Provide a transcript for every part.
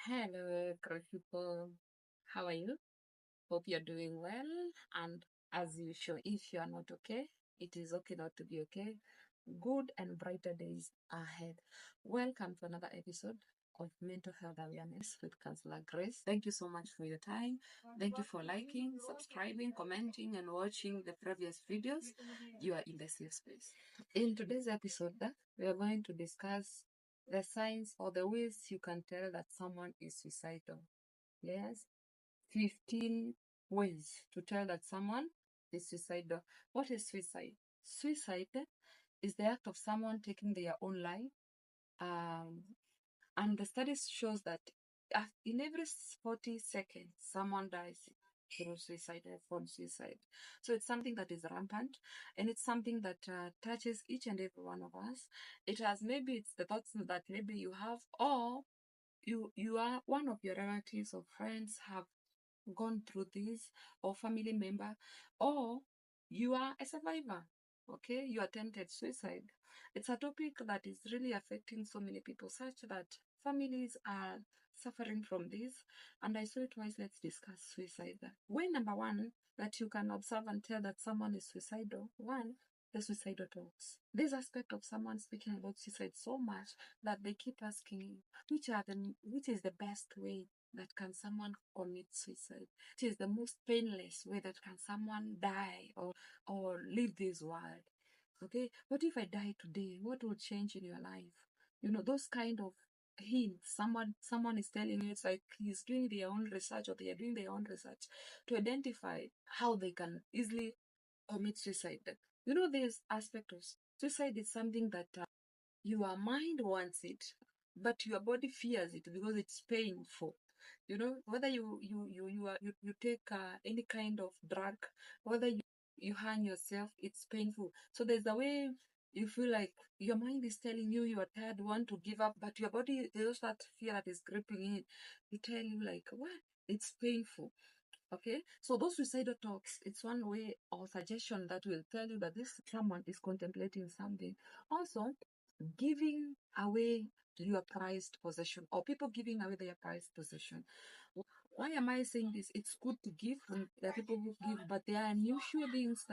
Hello, great people. How are you? Hope you're doing well. And as usual, if you are not okay, it is okay not to be okay. Good and brighter days ahead. Welcome to another episode of Mental Health Awareness with Counselor Grace. Thank you so much for your time. Thank you for liking, subscribing, commenting, and watching the previous videos. You are in the safe space. In today's episode, we are going to discuss the signs or the ways you can tell that someone is suicidal. Yes, 15 ways to tell that someone is suicidal. What is suicide? Suicide is the act of someone taking their own life. Um, and the studies shows that in every 40 seconds, someone dies through suicide or from suicide. So it's something that is rampant, and it's something that touches each and every one of us. It has maybe it's the thoughts that maybe you have, or you are one of your relatives or friends have gone through this, or family member, or you are a survivor. Okay, you attempted suicide. It's a topic that is really affecting so many people, such that families are suffering from this. And I thought twice, let's discuss suicide. Way number one that you can observe and tell that someone is suicidal. One, the suicidal talks. This aspect of someone speaking about suicide so much that they keep asking which is the best way that can someone commit suicide? It is the most painless way that can someone die or leave this world. Okay, what if I die today? What would change in your life? Those kind of hints. Someone is telling you, it's like he's doing their own research or they are doing their own research to identify how they can easily commit suicide. This aspect of suicide is something that your mind wants it, but your body fears it because it's painful. Whether you take any kind of drug, whether you hang yourself, it's painful. So there's a way you feel like your mind is telling you you are tired, want to give up, but your body, there's that fear that is gripping in. You tell you like, what? It's painful. Okay, so those suicidal talks, it's one way or suggestion that will tell you that this someone is contemplating something. Also, giving away your prized possession, or people giving away their prized possession. Why am I saying this? It's good to give, and there are people who give, but there are unusual things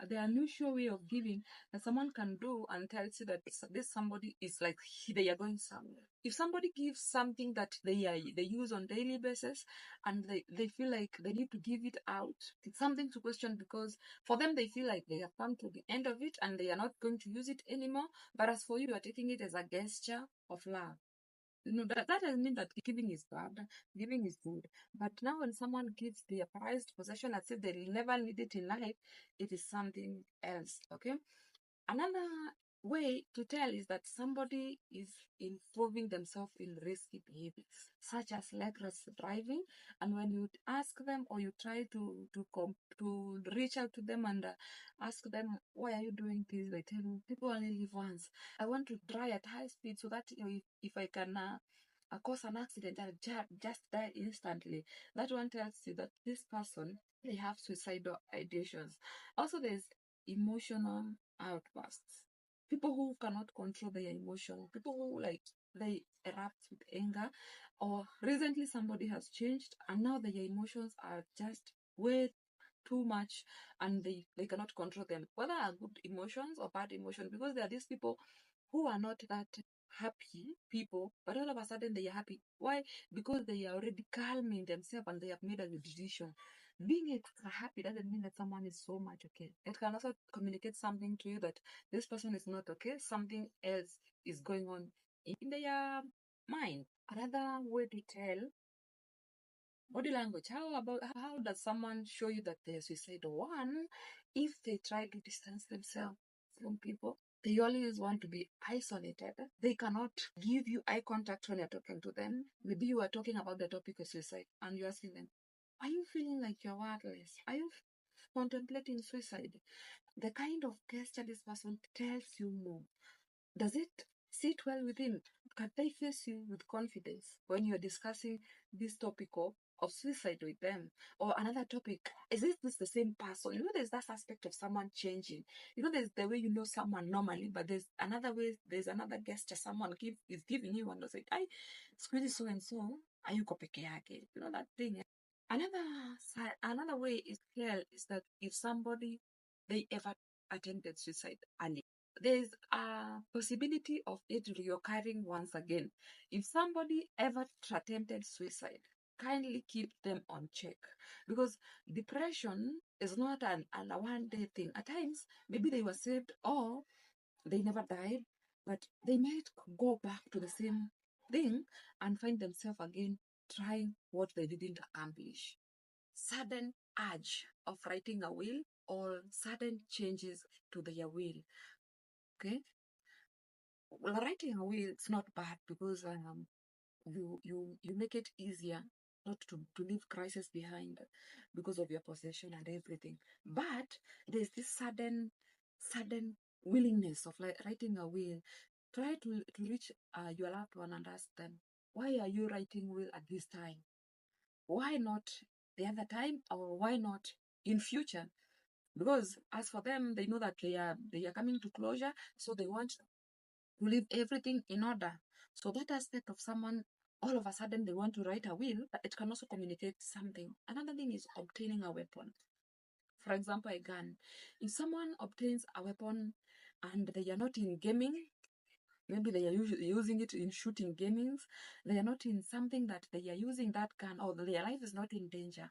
there are unusual way of giving that someone can do and tells you that this somebody is like they are going somewhere. If somebody gives something that they use on daily basis and they feel like they need to give it out, it's something to question, because for them they feel like they have come to the end of it and they are not going to use it anymore. But as for you, you are taking it as a gesture of love. That doesn't mean that giving is bad. Giving is good. But now when someone gives their prized possession as if they will never need it in life, it is something else. Okay? Another way to tell is that somebody is involving themselves in risky behavior, such as reckless driving. And when you ask them or you try to reach out to them and ask them, why are you doing this? They tell you, people only live once. I want to drive at high speed so that if I can cause an accident, I'll just die instantly. That one tells you that this person, they have suicidal ideations. Also, there's emotional outbursts. People who cannot control their emotion, people who like they erupt with anger, or recently somebody has changed and now their emotions are just way too much and they cannot control them, whether are good emotions or bad emotions, because there are these people who are not that happy people, but all of a sudden they are happy. Why? Because they are already calming themselves and they have made a decision. Being extra happy doesn't mean that someone is so much okay. It can also communicate something to you that this person is not okay. Something else is going on in their mind. Another way to tell body language. How does someone show you that they're suicidal? One, if they try to distance themselves from people, they always want to be isolated. They cannot give you eye contact when you're talking to them. Maybe you are talking about the topic of suicide and you're asking them, are you feeling like you're worthless? Are you contemplating suicide? The kind of gesture this person tells you more. Does it sit well with him? Can they face you with confidence when you're discussing this topic of of suicide with them. Or another topic, is this the same person? There's that aspect of someone changing. There's the way someone normally, but there's another way, there's another gesture someone is giving you, and it's like, I squeeze so and so, ayuko peke yake. That thing. Another way is clear is that if somebody, they ever attempted suicide early, there's a possibility of it reoccurring once again. If somebody ever attempted suicide, kindly keep them on check, because depression is not a one-day thing. At times, maybe they were saved or they never died, but they might go back to the same thing and find themselves again trying what they didn't accomplish. Sudden urge of writing a will or sudden changes to their will. Okay, well, writing a will, it's not bad, because you make it easier not to leave crisis behind because of your possession and everything. But there's this sudden willingness of like writing a will. Try to reach your loved one and ask them, why are you writing will at this time? Why not the other time, or why not in future? Because as for them, they know that they are coming to closure, so they want to leave everything in order. So that aspect of someone, all of a sudden they want to write a will, but it can also communicate something. Another thing is obtaining a weapon. For example, a gun. If someone obtains a weapon and they are not in gaming, maybe they are using it in shooting gamings, they are not in something that they are using that gun, or their life is not in danger,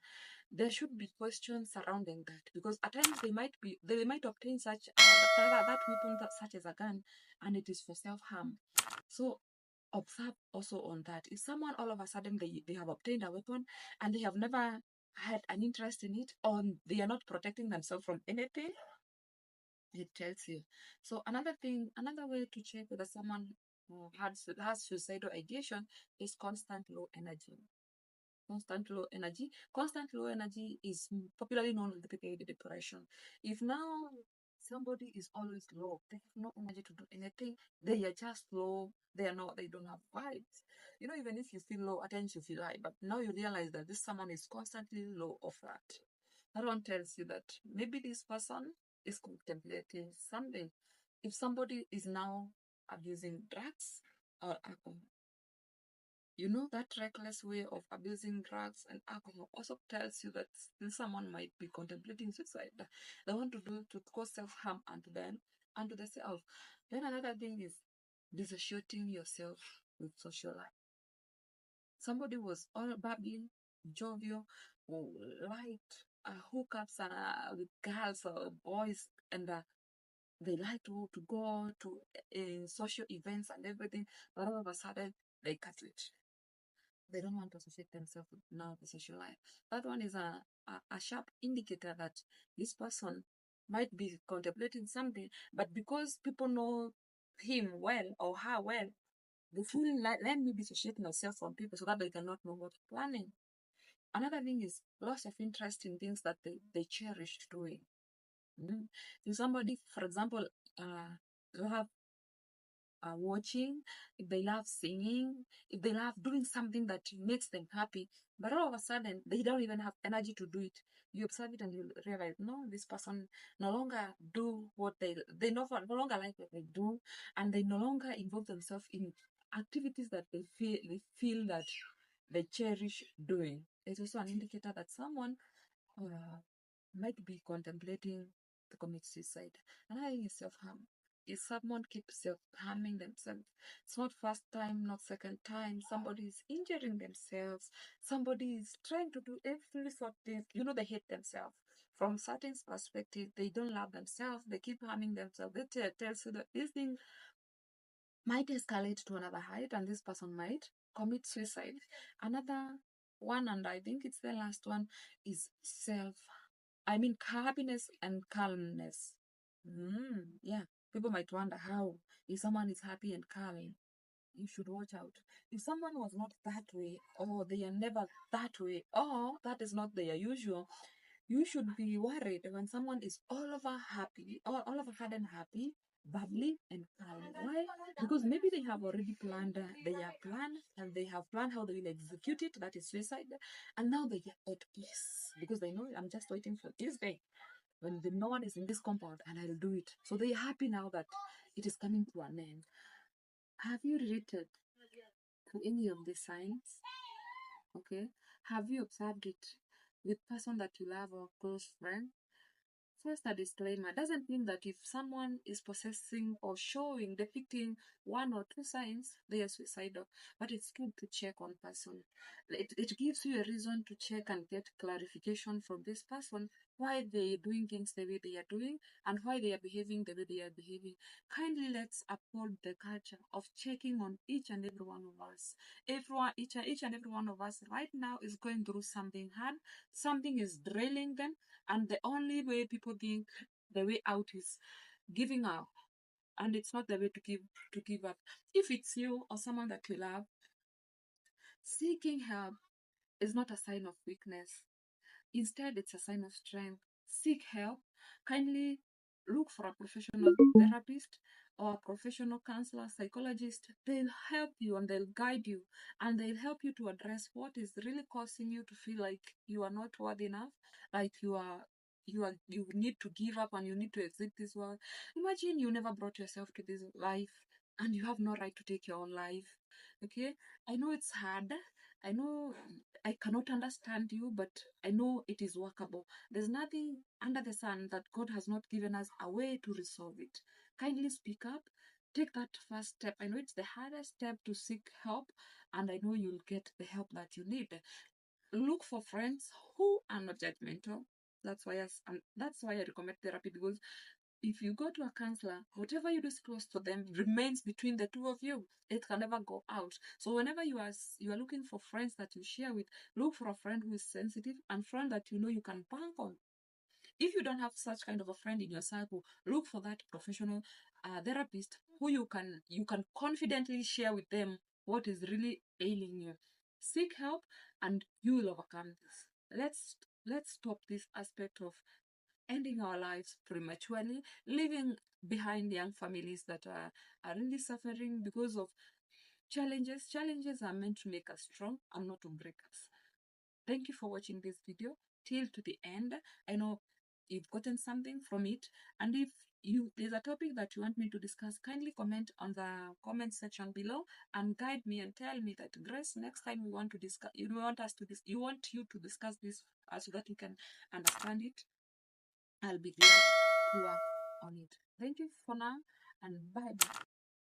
there should be questions surrounding that, because at times they might obtain such that weapon, such as a gun, and it is for self-harm. So observe also on that. If someone all of a sudden they have obtained a weapon and they have never had an interest in it, or they are not protecting themselves from anything, it tells you. So another way to check whether someone has suicidal ideation is constant low energy. Constant low energy is popularly known as the people with depression. If now somebody is always low, they have no energy to do anything, they are just low, they don't have vibes. Even if you feel low, at times you feel high, but now you realize that this someone is constantly low of that. That one tells you that maybe this person is contemplating something. If somebody is now abusing drugs or alcohol, that reckless way of abusing drugs and alcohol also tells you that someone might be contemplating suicide. They want to do to cause self-harm unto them and to the self. Then another thing is dissociating yourself with social life. Somebody was all bubbly, jovial, liked hookups with girls or boys, and they like to go to social events and everything, but all of a sudden they cut it. They don't want to associate themselves with now the social life. That one is a sharp indicator that this person might be contemplating something, but because people know him well or her well, they feel like, let me dissociate myself from people so that they cannot know what's planning. Another thing is loss of interest in things that they cherish doing. If somebody, for example, love watching, if they love singing, if they love doing something that makes them happy, but all of a sudden they don't even have energy to do it. You observe it and you realize, no, this person no longer do what they no longer like what they do, and they no longer involve themselves in activities that they feel that they cherish doing. It's also an indicator that someone might be contemplating to commit suicide. Another thing is self-harm. If someone keeps self-harming themselves, it's not first time, not second time, somebody is injuring themselves, somebody is trying to do every sort of things, they hate themselves. From certain perspective, they don't love themselves, they keep harming themselves. That tells you that this thing might escalate to another height and this person might commit suicide. Another one, and I think it's the last one, is happiness and calmness. Yeah, people might wonder how, if someone is happy and calm, you should watch out. If someone was not that way, or they are never that way, or that is not their usual, you should be worried when someone is all over happy, or all of a sudden happy, bubbly and calm. Why? Because maybe they have already planned their plan, and they have planned how they will execute it. That is suicide. And now they are at peace because they know I'm just waiting for this day when no one is in this compound and I'll do it. So they are happy now that it is coming to an end. Have you related to any of the signs? Okay. Have you observed it with person that you love or close friend? First, a disclaimer doesn't mean that if someone is possessing or showing, depicting one or two signs, they are suicidal. But it's good to check on person. It gives you a reason to check and get clarification from this person why they are doing things the way they are doing and why they are behaving the way they are behaving. Kindly let's uphold the culture of checking on each and every one of us. Each and every one of us right now is going through something hard. Something is draining them, and the only way people think the way out is giving up, and it's not the way to give up. If it's you or someone that you love, seeking help is not a sign of weakness. Instead, it's a sign of strength. Seek help. Kindly look for a professional therapist or a professional counselor, psychologist. They'll help you and they'll guide you, and they'll help you to address what is really causing you to feel like you are not worthy enough, like you need to give up and you need to exit this world. Imagine you never brought yourself to this life and you have no right to take your own life. Okay? I know it's hard. I know I cannot understand you, but I know it is workable. There's nothing under the sun that God has not given us a way to resolve it. Kindly speak up. Take that first step. I know it's the hardest step to seek help, and I know you'll get the help that you need. Look for friends who are not judgmental. That's why I recommend therapy, because if you go to a counselor, whatever you disclose to them remains between the two of you. It can never go out. So whenever you are looking for friends that you share with, look for a friend who is sensitive and friend that you know you can bank on. If you don't have such kind of a friend in your circle, look for that professional therapist who you can confidently share with them what is really ailing you. Seek help, and you will overcome this. Let's stop this aspect of ending our lives prematurely, leaving behind young families that are really suffering because of challenges. Challenges are meant to make us strong and not to break us. Thank you for watching this video till to the end. I know you've gotten something from it, and if there's a topic that you want me to discuss, kindly comment on the comment section below and guide me and tell me that, Grace, next time we want to discuss, you want you to discuss this so that we can understand it. I'll be glad to work on it. Thank you for now, and bye bye.